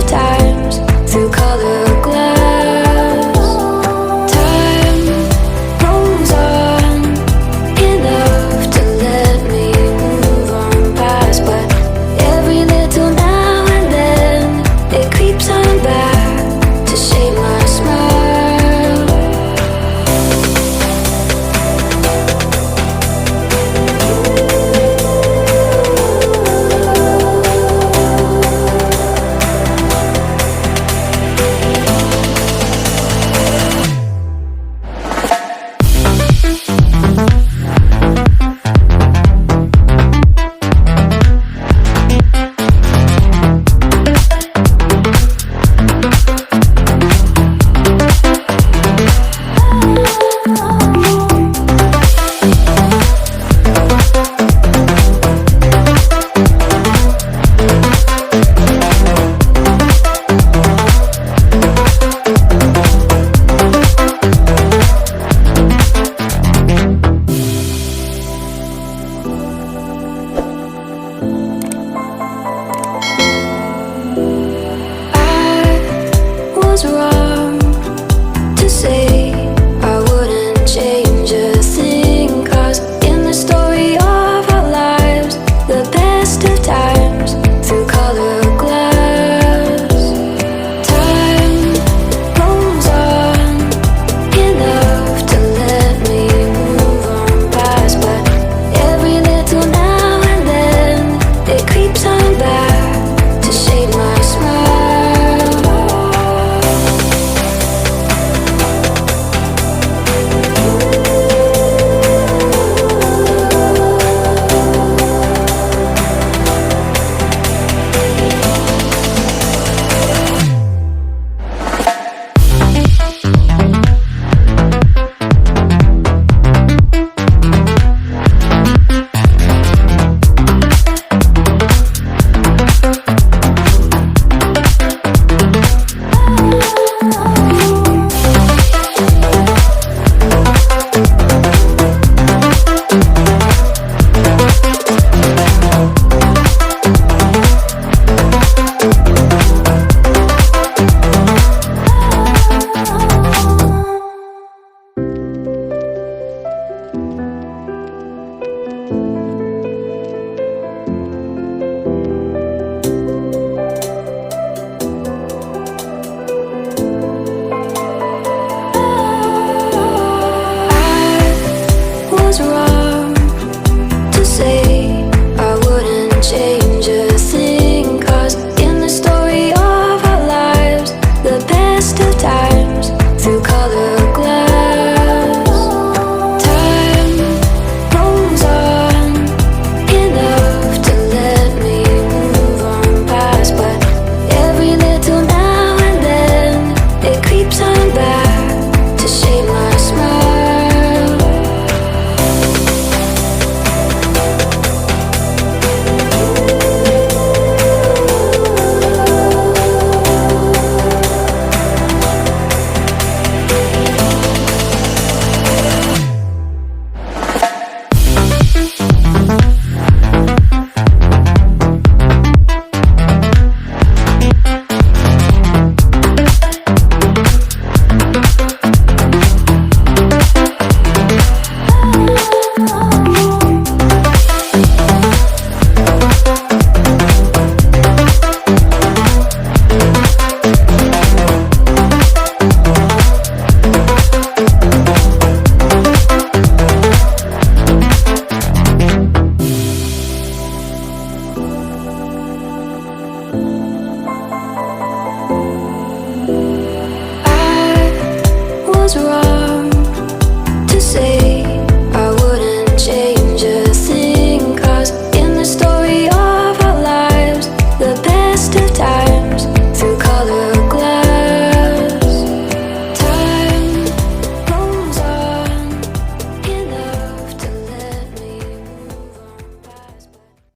of times through color glass. Time rolls on enough to let me move on past, but every little now and then it creeps on back to shape my smile. Was wrong to say I wouldn't change a thing, 'cause in the story of our lives, the best of times through color glass. Time rolls on enough to let me move on past, but every little now and then it creeps on back to shape my smile. Was wrong to say I wouldn't change a thing, 'cause in the story of our lives, the best of times through color glass. Time rolls on enough to let me move on past, but every little now and then it creeps on back to shape my smile. Was wrong